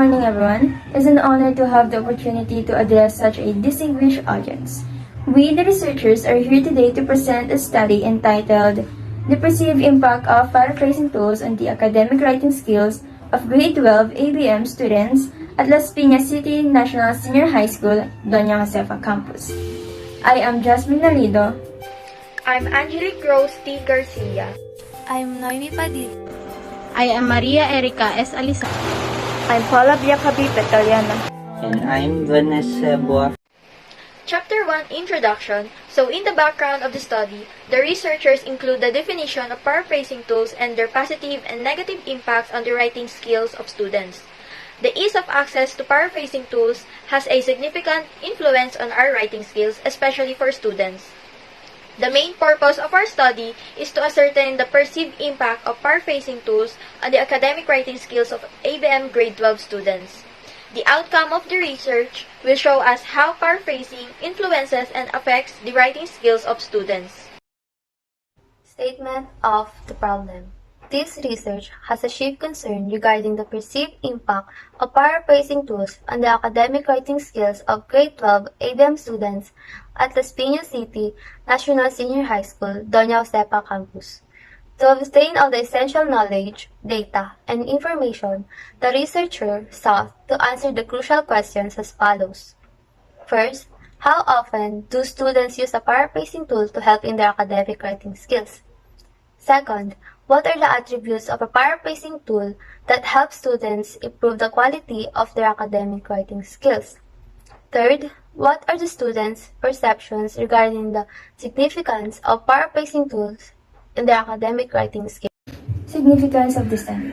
morning, everyone. It's an honor to have the opportunity to address such a distinguished audience. We, the researchers, are here today to present a study entitled The Perceived Impact of Paraphrasing Tools on the Academic Writing Skills of Grade 12 ABM Students at Las Piñas City National Senior High School, Doña Josefa Campus. I am Jasmine Nalido. I'm Angelique Rose T. Garcia. I'm Noemi Padilla. I am Maria Erica S. Alisa. I'm Paula Biacabi Petaliana. And I'm Vanessa Boa. Chapter 1 Introduction. So in the background of the study, the researchers include the definition of paraphrasing tools and their positive and negative impacts on the writing skills of students. The ease of access to paraphrasing tools has a significant influence on our writing skills, especially for students. The main purpose of our study is to ascertain the perceived impact of paraphrasing tools on the academic writing skills of ABM grade 12 students. The outcome of the research will show us how paraphrasing influences and affects the writing skills of students. Statement of the problem. This research has a chief concern regarding the perceived impact of paraphrasing tools on the academic writing skills of grade 12 ABM students at Las Piñas City National Senior High School, Doña Josefa Campus. To obtain all the essential knowledge, data, and information, the researcher sought to answer the crucial questions as follows. First, how often do students use a paraphrasing tool to help in their academic writing skills? Second, what are the attributes of a paraphrasing tool that help students improve the quality of their academic writing skills? Third, what are the students' perceptions regarding the significance of paraphrasing tools in their academic writing skills? Significance of the study.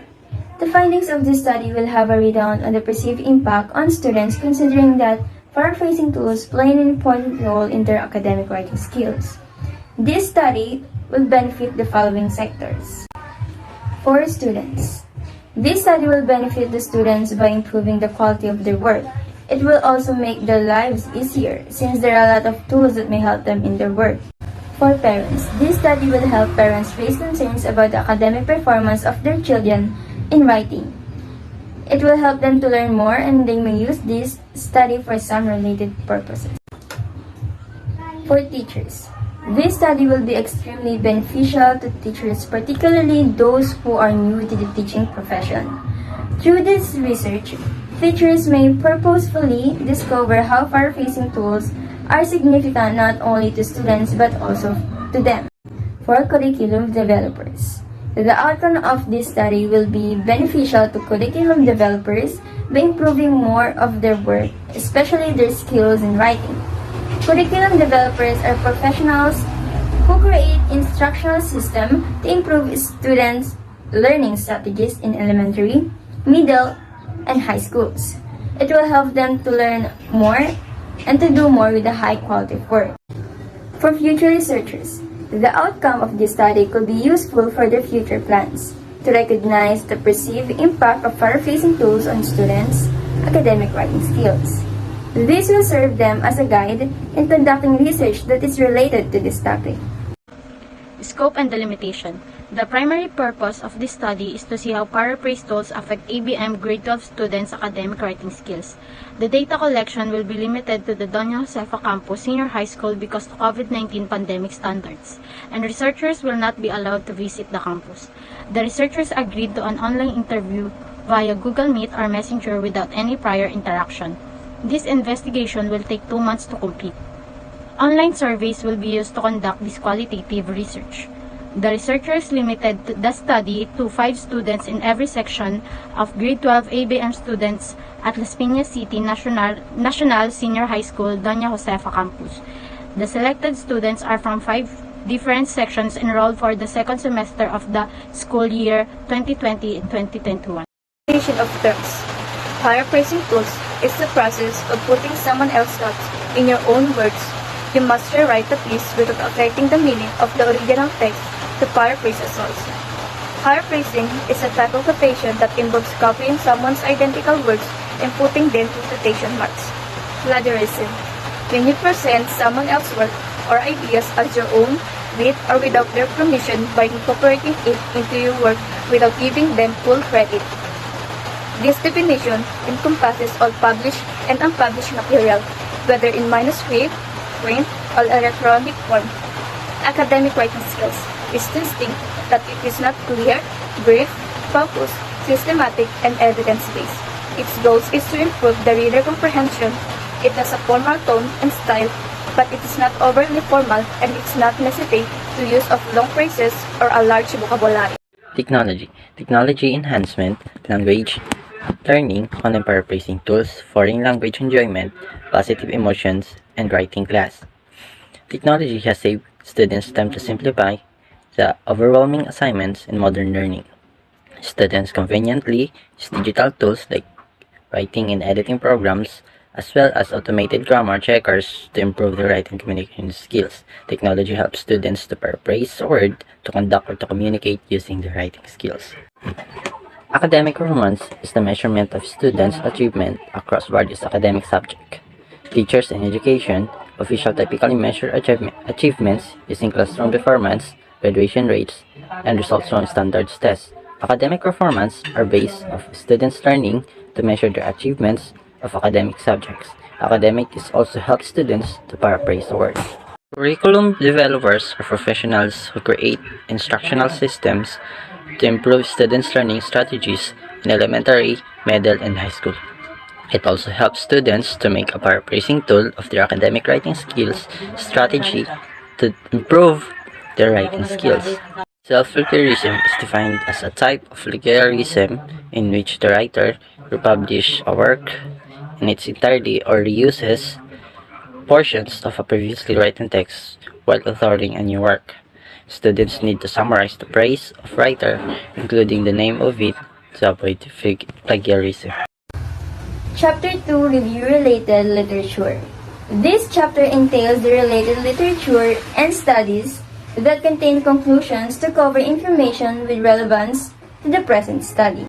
The findings of this study will have a readout on the perceived impact on students, considering that paraphrasing tools play an important role in their academic writing skills. This study will benefit the following sectors. For students, this study will benefit the students by improving the quality of their work. It will also make their lives easier, since there are a lot of tools that may help them in their work. For parents, this study will help parents raise concerns about the academic performance of their children in writing. It will help them to learn more, and they may use this study for some related purposes. For teachers, this study will be extremely beneficial to teachers, particularly those who are new to the teaching profession. Through this research, teachers may purposefully discover how paraphrasing tools are significant not only to students but also to them. For curriculum developers, the outcome of this study will be beneficial to curriculum developers by improving more of their work, especially their skills in writing. Curriculum developers are professionals who create instructional systems to improve students' learning strategies in elementary, middle, and high schools. It will help them to learn more and to do more with a high quality of work. For future researchers, the outcome of this study could be useful for their future plans to recognize the perceived impact of paraphrasing tools on students' academic writing skills. This will serve them as a guide in conducting research that is related to this topic. Scope and delimitation. The primary purpose of this study is to see how paraphrase tools affect ABM grade 12 students' academic writing skills. The data collection will be limited to the Doña Josefa Campus Senior High School because of COVID-19 pandemic standards, and researchers will not be allowed to visit the campus. The researchers agreed to an online interview via Google Meet or Messenger without any prior interaction. This investigation will take 2 months to complete. Online surveys will be used to conduct this qualitative research. The researchers limited the study to 5 students in every section of grade 12 ABM students at Las Piñas City National Senior High School, Doña Josefa Campus. The selected students are from 5 different sections enrolled for the second semester of the school year 2020 and 2021. Definition of terms. Paraphrasing tools is the process of putting someone else's thoughts in your own words. You must rewrite the piece without affecting the meaning of the original text to paraphrase a source. Paraphrasing is a type of occupation that involves copying someone's identical words and putting them in quotation marks. Plagiarism. When you present someone else's work or ideas as your own, with or without their permission, by incorporating it into your work without giving them full credit. This definition encompasses all published and unpublished material, whether in manuscript, print, or electronic form. Academic writing skills is distinct that it is not clear, brief, focused, systematic, and evidence-based. Its goal is to improve the reader comprehension. It has a formal tone and style, but it is not overly formal and it's not necessitate the use of long phrases or a large vocabulary. Technology. Technology enhancement, language learning, content paraphrasing tools, foreign language enjoyment, positive emotions, and writing class. Technology has saved students time to simplify the overwhelming assignments in modern learning. Students conveniently use digital tools like writing and editing programs, as well as automated grammar checkers to improve their writing communication skills. Technology helps students to paraphrase a word, to conduct or to communicate using their writing skills. Academic performance is the measurement of students' achievement across various academic subjects. Teachers in education officials typically measure achievements using classroom performance, graduation rates, and results from standards tests. Academic performance are based on students' learning to measure their achievements of academic subjects. Academics also help students to paraphrase a word. Curriculum developers are professionals who create instructional systems to improve students' learning strategies in elementary, middle, and high school. It also helps students to make a paraphrasing tool of their academic writing skills strategy to improve their writing skills. Self-plagiarism is defined as a type of plagiarism in which the writer republishes a work in its entirety or reuses portions of a previously written text while authoring a new work. Students need to summarize the praise of writer, including the name of it, to avoid plagiarism. Chapter 2 Review Related Literature. This chapter entails the related literature and studies that contain conclusions to cover information with relevance to the present study.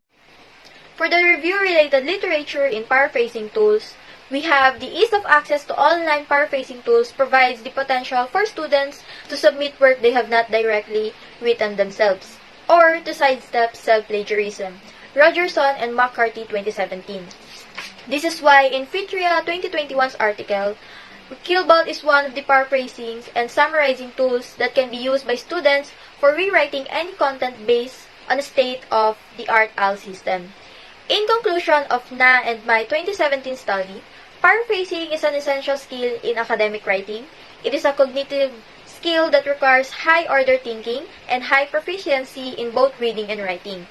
For the review-related literature in paraphrasing tools, we have the ease of access to online paraphrasing tools provides the potential for students to submit work they have not directly written themselves, or to sidestep self-plagiarism. Rogerson and McCarthy 2017. This is why in Fitria 2021's article, Kilbalt is one of the paraphrasing and summarizing tools that can be used by students for rewriting any content based on a state-of-the-art AL system. In conclusion of Na and my 2017 study, paraphrasing is an essential skill in academic writing. It is a cognitive skill that requires high-order thinking and high proficiency in both reading and writing.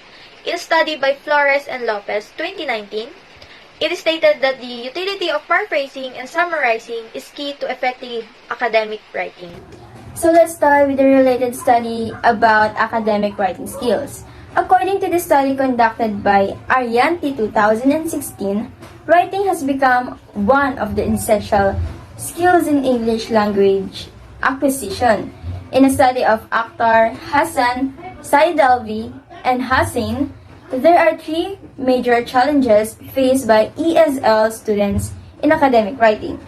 In a study by Flores and Lopez 2019, it is stated that the utility of paraphrasing and summarizing is key to effective academic writing. So let's start with the related study about academic writing skills. According to the study conducted by Arianti 2016, writing has become one of the essential skills in English language acquisition. In a study of Akhtar, Hassan, Saidalvi, and Hassan, there are three major challenges faced by ESL students in academic writing.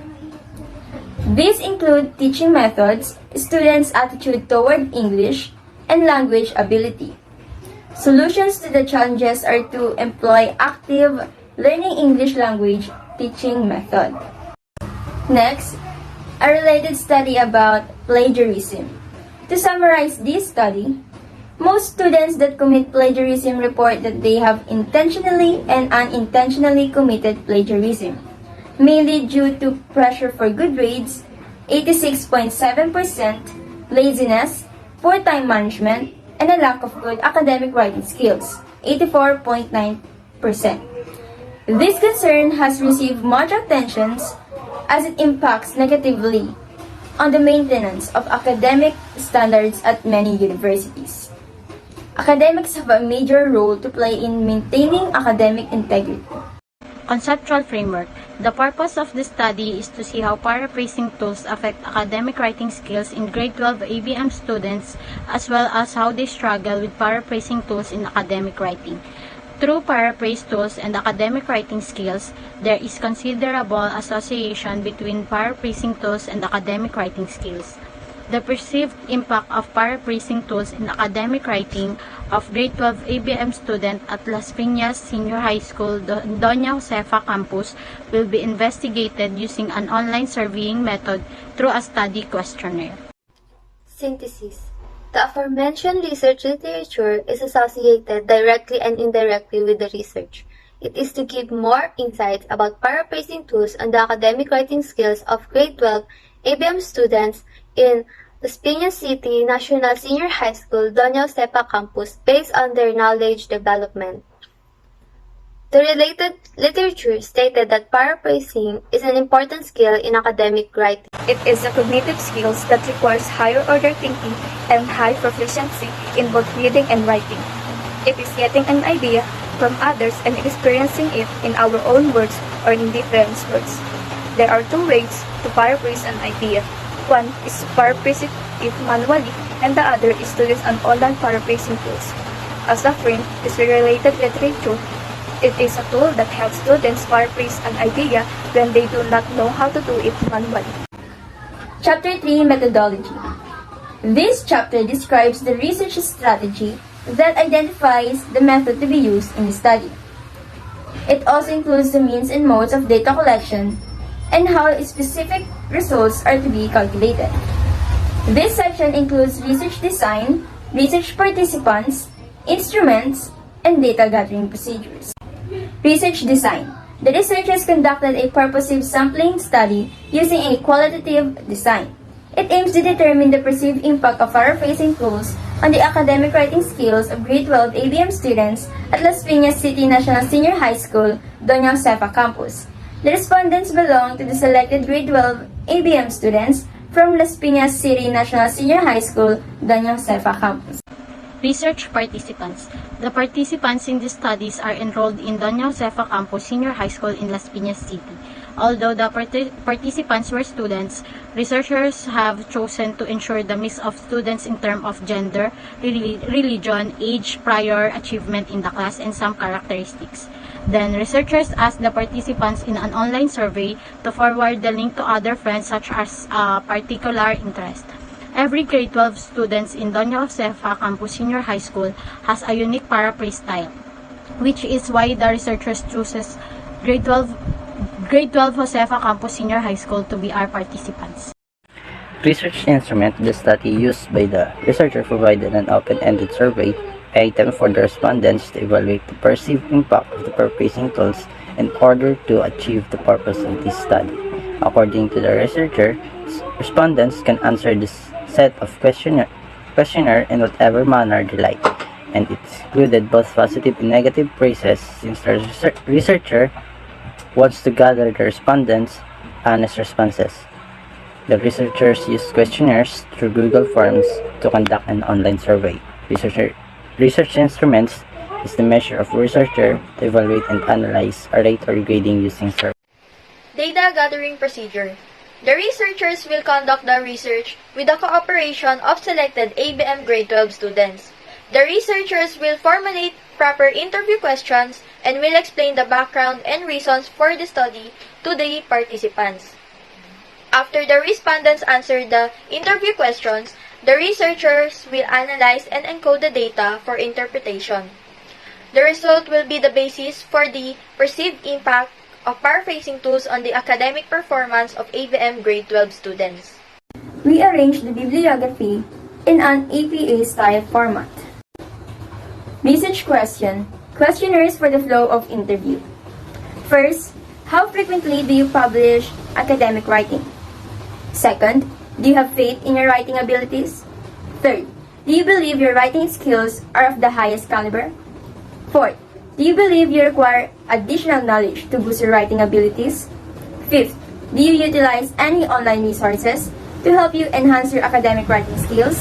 These include teaching methods, students' attitude toward English, and language ability. Solutions to the challenges are to employ active learning English language teaching method. Next, a related study about plagiarism. To summarize this study, most students that commit plagiarism report that they have intentionally and unintentionally committed plagiarism, mainly due to pressure for good grades, 86.7%, laziness, poor time management, and a lack of good academic writing skills, 84.9%. This concern has received much attention as it impacts negatively on the maintenance of academic standards at many universities. Academics have a major role to play in maintaining academic integrity. Conceptual framework. The purpose of this study is to see how paraphrasing tools affect academic writing skills in grade 12 ABM students, as well as how they struggle with paraphrasing tools in academic writing. Through paraphrase tools and academic writing skills, there is considerable association between paraphrasing tools and academic writing skills. The perceived impact of paraphrasing tools in academic writing of grade 12 ABM student at Las Piñas Senior High School, Doña Josefa campus will be investigated using an online surveying method through a study questionnaire. Synthesis. The aforementioned research literature is associated directly and indirectly with the research. It is to give more insights about paraphrasing tools on the academic writing skills of grade 12 ABM students in Las Piñas City National Senior High School, Doña Josefa campus based on their knowledge development. The related literature stated that paraphrasing is an important skill in academic writing. It is a cognitive skills that requires higher order thinking and high proficiency in both reading and writing. It is getting an idea from others and experiencing it in our own words or in different words. There are two ways to paraphrase an idea. One is to paraphrase it manually, and the other is to use an online paraphrasing tools. As a friend is related literature, it is a tool that helps students paraphrase an idea when they do not know how to do it manually. Chapter 3 Methodology. This chapter describes the research strategy that identifies the method to be used in the study. It also includes the means and modes of data collection and how specific results are to be calculated. This section includes research design, research participants, instruments, and data gathering procedures. Research design. The researchers conducted a purposive sampling study using a qualitative design. It aims to determine the perceived impact of paraphrasing tools on the academic writing skills of grade 12 ABM students at Las Piñas City National Senior High School, Doña Josefa campus. The respondents belong to the selected grade 12 ABM students from Las Piñas City National Senior High School, Doña Josefa campus. Research participants. The participants in these studies are enrolled in Doña Josefa campus Senior High School in Las Piñas City. Although the participants were students, researchers have chosen to ensure the mix of students in terms of gender, religion, age, prior achievement in the class, and some characteristics. Then, researchers asked the participants in an online survey to forward the link to other friends such as particular interest. Every grade 12 students in Doña Josefa campus Senior High School has a unique paraphrase style, which is why the researchers chooses grade 12 Josefa campus Senior High School to be our participants. Research instrument. The study used by the researcher provided an open-ended survey item for the respondents to evaluate the perceived impact of the paraphrasing tools in order to achieve the purpose of this study. According to the researcher, respondents can answer this set of questionnaire in whatever manner they like, and it included both positive and negative phrases since the researcher wants to gather the respondents' honest responses. The researchers used questionnaires through Google Forms to conduct an online survey. Research instruments is the measure of researcher to evaluate and analyze a rate or grading using survey. Data gathering procedure. The researchers will conduct the research with the cooperation of selected ABM grade 12 students. The researchers will formulate proper interview questions and will explain the background and reasons for the study to the participants. After the respondents answer the interview questions, the researchers will analyze and encode the data for interpretation. The result will be the basis for the perceived impact of paraphrasing tools on the academic performance of ABM grade 12 students. We arranged the bibliography in an APA-style format. Research question. Questionnaires for the flow of interview. First, how frequently do you publish academic writing? Second, do you have faith in your writing abilities? Third, do you believe your writing skills are of the highest caliber? Fourth, do you believe you require additional knowledge to boost your writing abilities? Fifth, do you utilize any online resources to help you enhance your academic writing skills?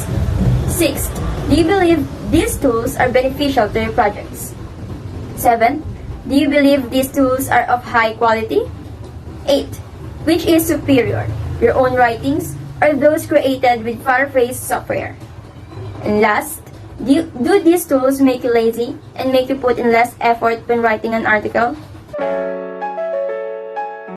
Sixth, do you believe these tools are beneficial to your projects? Seventh, do you believe these tools are of high quality? Eighth, which is superior, your own writings or those created with paraphrase software? And last, do these tools make you lazy and make you put in less effort when writing an article?